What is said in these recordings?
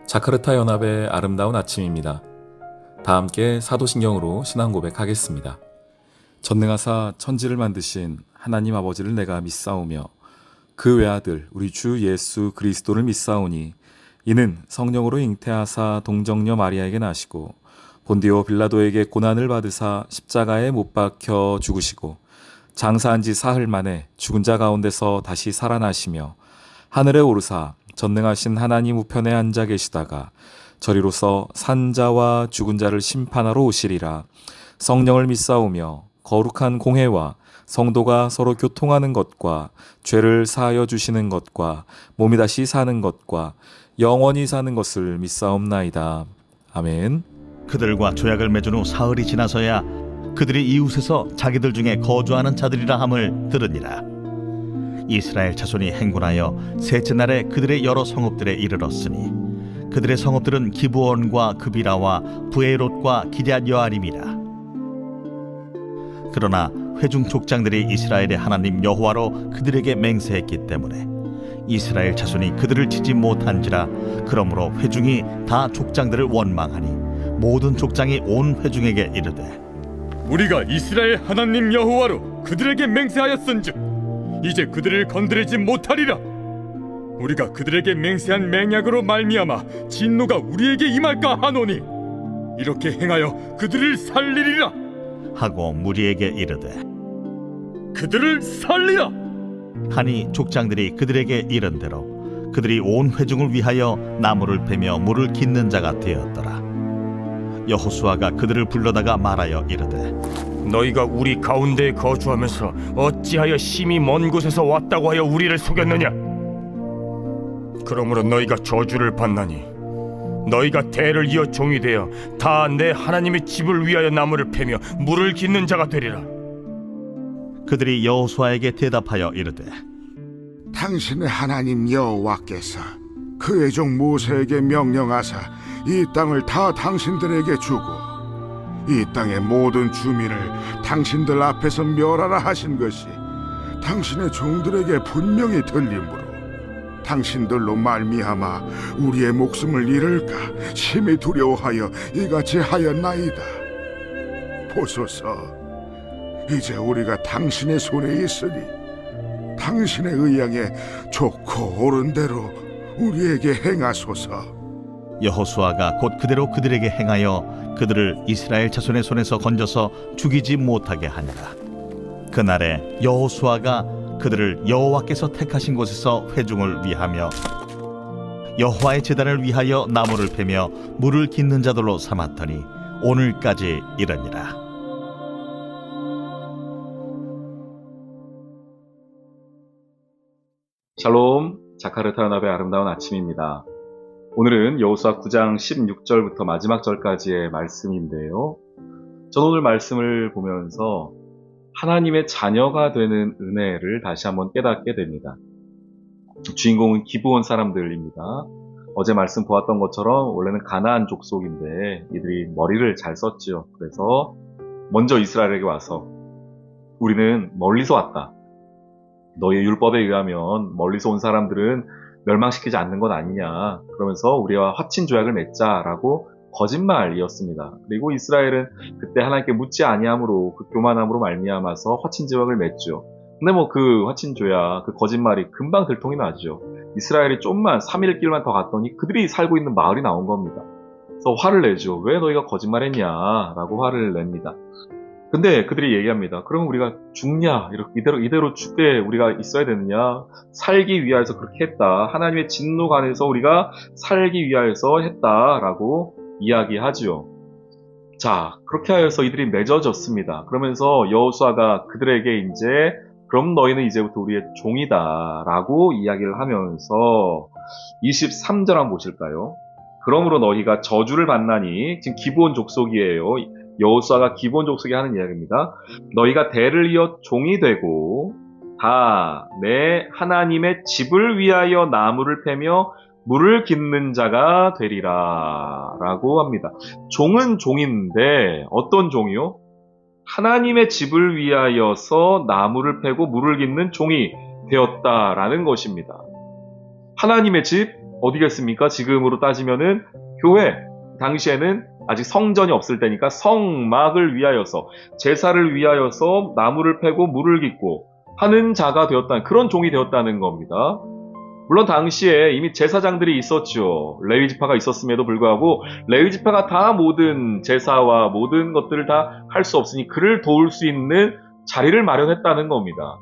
자카르타 연합의 아름다운 아침입니다. 다 함께 사도신경으로 신앙 고백하겠습니다. 전능하사 천지를 만드신 하나님 아버지를 내가 믿사오며 그 외아들 우리 주 예수 그리스도를 믿사오니 이는 성령으로 잉태하사 동정녀 마리아에게 나시고 본디오 빌라도에게 고난을 받으사 십자가에 못 박혀 죽으시고 장사한 지 사흘 만에 죽은 자 가운데서 다시 살아나시며 하늘에 오르사 전능하신 하나님 우편에 앉아 계시다가 저리로서 산자와 죽은 자를 심판하러 오시리라. 성령을 믿사오며 거룩한 공회와 성도가 서로 교통하는 것과 죄를 사하여 주시는 것과 몸이 다시 사는 것과 영원히 사는 것을 믿사옵나이다. 아멘. 그들과 조약을 맺은 후 사흘이 지나서야 그들이 이웃에서 자기들 중에 거주하는 자들이라 함을 들으니라. 이스라엘 자손이 행군하여 셋째 날에 그들의 여러 성읍들에 이르렀으니 그들의 성읍들은 기브온과 그비라와 부에롯과 기럇 여아림이라. 그러나 회중 족장들이 이스라엘의 하나님 여호와로 그들에게 맹세했기 때문에 이스라엘 자손이 그들을 치지 못한지라. 그러므로 회중이 다 족장들을 원망하니 모든 족장이 온 회중에게 이르되 우리가 이스라엘 하나님 여호와로 그들에게 맹세하였은즉 이제 그들을 건드리지 못하리라. 우리가 그들에게 맹세한 맹약으로 말미암아 진노가 우리에게 임할까 하노니 이렇게 행하여 그들을 살리리라 하고 무리에게 이르되 그들을 살리라 하니 족장들이 그들에게 이른대로 그들이 온 회중을 위하여 나무를 베며 물을 깃는 자가 되었더라. 여호수아가 그들을 불러다가 말하여 이르되 너희가 우리 가운데에 거주하면서 어찌하여 심히 먼 곳에서 왔다고 하여 우리를 속였느냐? 그러므로 너희가 저주를 받나니 너희가 대를 이어 종이 되어 다 내 하나님의 집을 위하여 나무를 패며 물을 깃는 자가 되리라. 그들이 여호수아에게 대답하여 이르되 당신의 하나님 여호와께서 그의 종 모세에게 명령하사 이 땅을 다 당신들에게 주고 이 땅의 모든 주민을 당신들 앞에서 멸하라 하신 것이 당신의 종들에게 분명히 들리므로 당신들로 말미암아 우리의 목숨을 잃을까 심히 두려워하여 이같이 하였나이다. 보소서, 이제 우리가 당신의 손에 있으니 당신의 의향에 좋고 옳은 대로 우리에게 행하소서. 여호수아가 곧 그대로 그들에게 행하여 그들을 이스라엘 자손의 손에서 건져서 죽이지 못하게 하니라. 그날에 여호수아가 그들을 여호와께서 택하신 곳에서 회중을 위하며 여호와의 제단을 위하여 나무를 패며 물을 깃는 자들로 삼았더니 오늘까지 이르니라. 샬롬, 자카르타 연합의 아름다운 아침입니다. 오늘은 여호수아 9장 16절부터 마지막 절까지의 말씀인데요. 저는 오늘 말씀을 보면서 하나님의 자녀가 되는 은혜를 다시 한번 깨닫게 됩니다. 주인공은 기브온 사람들입니다. 어제 말씀 보았던 것처럼 원래는 가나안 족속인데 이들이 머리를 잘 썼지요. 그래서 먼저 이스라엘에게 와서 우리는 멀리서 왔다. 너희의 율법에 의하면 멀리서 온 사람들은 멸망시키지 않는 것 아니냐. 그러면서 우리와 화친 조약을 맺자라고 거짓말이었습니다. 그리고 이스라엘은 그때 하나님께 묻지 아니함으로 그 교만함으로 말미암아서 화친 조약을 맺죠. 근데 그 화친 조약, 그 거짓말이 금방 들통이 나죠. 이스라엘이 좀만 3일 길만 더 갔더니 그들이 살고 있는 마을이 나온 겁니다. 그래서 화를 내죠. 왜 너희가 거짓말했냐라고 화를 냅니다. 근데 그들이 얘기합니다. 그럼 우리가 죽냐? 이대로 죽게 우리가 있어야 되느냐? 살기 위하여서 그렇게 했다. 하나님의 진노가 안에서 우리가 살기 위하여서 했다라고 이야기하지요. 자, 그렇게 하여서 이들이 맺어졌습니다. 그러면서 여호수아가 그들에게 이제 그럼 너희는 이제부터 우리의 종이다라고 이야기를 하면서 23절 한번 보실까요? 그러므로 너희가 저주를 받나니, 지금 기브온 족속이에요. 여호수아가 기브온 족속이 하는 이야기입니다. 너희가 대를 이어 종이 되고 다 내 하나님의 집을 위하여 나무를 패며 물을 깃는 자가 되리라 라고 합니다. 종은 종인데 어떤 종이요? 하나님의 집을 위하여서 나무를 패고 물을 깃는 종이 되었다라는 것입니다. 하나님의 집, 어디겠습니까? 지금으로 따지면은 교회. 당시에는 아직 성전이 없을 때니까 성막을 위하여서, 제사를 위하여서 나무를 패고 물을 깃고 하는 자가 되었다는, 그런 종이 되었다는 겁니다. 물론 당시에 이미 제사장들이 있었죠. 레위지파가 있었음에도 불구하고 레위지파가 다 모든 제사와 모든 것들을 다 할 수 없으니 그를 도울 수 있는 자리를 마련했다는 겁니다.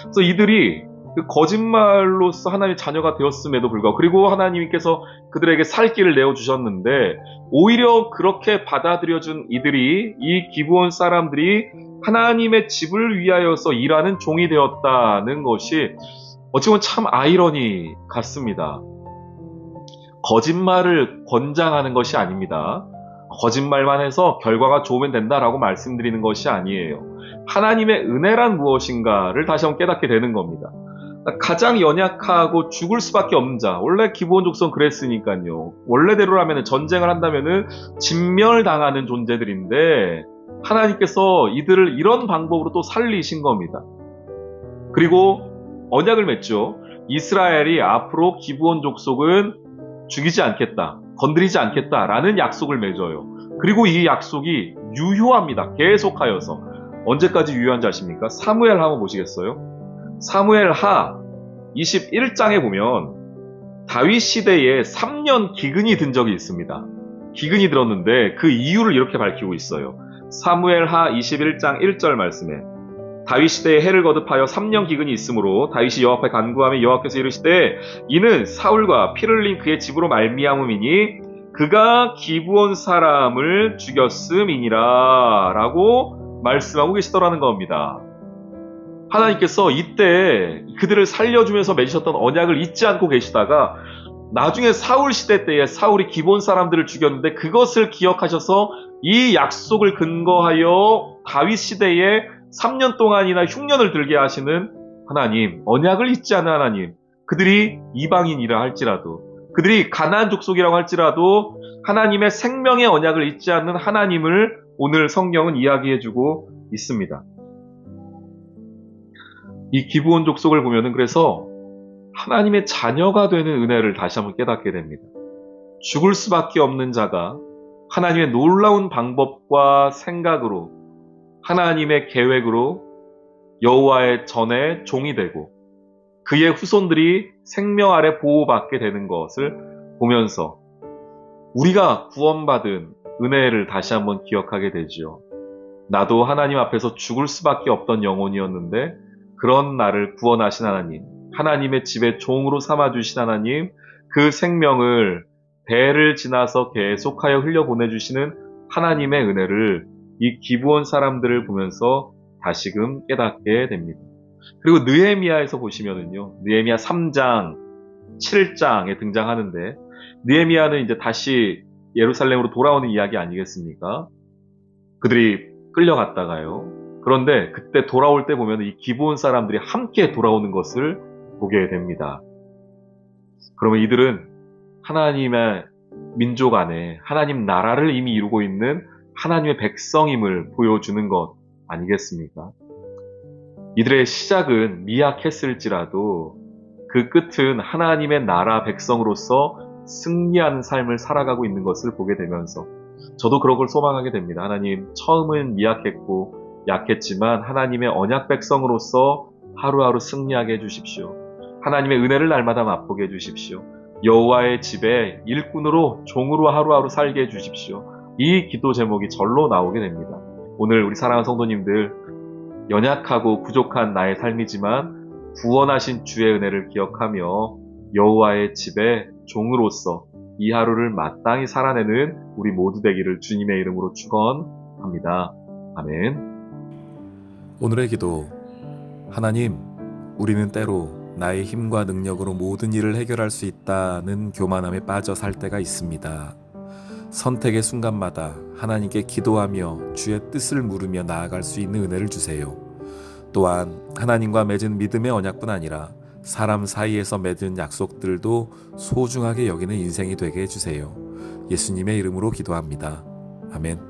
그래서 이들이 그 거짓말로서 하나님의 자녀가 되었음에도 불구하고, 그리고 하나님께서 그들에게 살 길을 내어주셨는데, 오히려 그렇게 받아들여준 이들이, 이 기브온 사람들이 하나님의 집을 위하여서 일하는 종이 되었다는 것이 어찌 보면 참 아이러니 같습니다. 거짓말을 권장하는 것이 아닙니다. 거짓말만 해서 결과가 좋으면 된다라고 말씀드리는 것이 아니에요. 하나님의 은혜란 무엇인가를 다시 한번 깨닫게 되는 겁니다. 가장 연약하고 죽을 수밖에 없는 자, 원래 기브온 족속은 그랬으니까요. 원래대로라면 전쟁을 한다면은 진멸당하는 존재들인데 하나님께서 이들을 이런 방법으로 또 살리신 겁니다. 그리고 언약을 맺죠. 이스라엘이 앞으로 기브온 족속은 죽이지 않겠다, 건드리지 않겠다라는 약속을 맺어요. 그리고 이 약속이 유효합니다. 계속하여서. 언제까지 유효한지 아십니까? 사무엘 한번 보시겠어요? 사무엘 하 21장에 보면 다윗 시대에 3년 기근이 든 적이 있습니다. 기근이 들었는데 그 이유를 이렇게 밝히고 있어요. 사무엘 하 21장 1절 말씀에 다윗 시대에 해를 거듭하여 3년 기근이 있으므로 다윗이 여호와 앞에 간구하며 여호와께서 이르시되 이는 사울과 피를 흘린 그의 집으로 말미암음이니 그가 기브온 사람을 죽였음이니라 라고 말씀하고 계시더라는 겁니다. 하나님께서 이때 그들을 살려주면서 맺으셨던 언약을 잊지 않고 계시다가 나중에 사울 시대 때에 사울이 기브온 사람들을 죽였는데 그것을 기억하셔서 이 약속을 근거하여 다윗 시대에 3년 동안이나 흉년을 들게 하시는 하나님, 언약을 잊지 않는 하나님, 그들이 이방인이라 할지라도, 그들이 가나안 족속이라고 할지라도 하나님의 생명의 언약을 잊지 않는 하나님을 오늘 성경은 이야기해주고 있습니다. 이 기브온 족속을 보면은 그래서 하나님의 자녀가 되는 은혜를 다시 한번 깨닫게 됩니다. 죽을 수밖에 없는 자가 하나님의 놀라운 방법과 생각으로, 하나님의 계획으로 여호와의 전에 종이 되고 그의 후손들이 생명 아래 보호받게 되는 것을 보면서 우리가 구원받은 은혜를 다시 한번 기억하게 되지요. 나도 하나님 앞에서 죽을 수밖에 없던 영혼이었는데 그런 나를 구원하신 하나님, 하나님의 집에 종으로 삼아주신 하나님, 그 생명을 대를 지나서 계속하여 흘려보내주시는 하나님의 은혜를 이 기브온 사람들을 보면서 다시금 깨닫게 됩니다. 그리고 느헤미야에서 보시면은요, 느헤미야 3장, 7장에 등장하는데, 느헤미야는 이제 다시 예루살렘으로 돌아오는 이야기 아니겠습니까? 그들이 끌려갔다가요. 그런데 그때 돌아올 때 보면 이 기브온 사람들이 함께 돌아오는 것을 보게 됩니다. 그러면 이들은 하나님의 민족 안에 하나님 나라를 이미 이루고 있는 하나님의 백성임을 보여주는 것 아니겠습니까? 이들의 시작은 미약했을지라도 그 끝은 하나님의 나라 백성으로서 승리하는 삶을 살아가고 있는 것을 보게 되면서 저도 그런 걸 소망하게 됩니다. 하나님, 처음은 미약했고 약했지만 하나님의 언약 백성으로서 하루하루 승리하게 해주십시오. 하나님의 은혜를 날마다 맛보게 해주십시오. 여호와의 집에 일꾼으로 종으로 하루하루 살게 해주십시오. 이 기도 제목이 절로 나오게 됩니다. 오늘 우리 사랑하는 성도님들, 연약하고 부족한 나의 삶이지만 구원하신 주의 은혜를 기억하며 여호와의 집에 종으로서 이 하루를 마땅히 살아내는 우리 모두 되기를 주님의 이름으로 축원합니다. 아멘. 오늘의 기도. 하나님, 우리는 때로 나의 힘과 능력으로 모든 일을 해결할 수 있다는 교만함에 빠져 살 때가 있습니다. 선택의 순간마다 하나님께 기도하며 주의 뜻을 물으며 나아갈 수 있는 은혜를 주세요. 또한 하나님과 맺은 믿음의 언약뿐 아니라 사람 사이에서 맺은 약속들도 소중하게 여기는 인생이 되게 해주세요. 예수님의 이름으로 기도합니다. 아멘.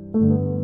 있습니다.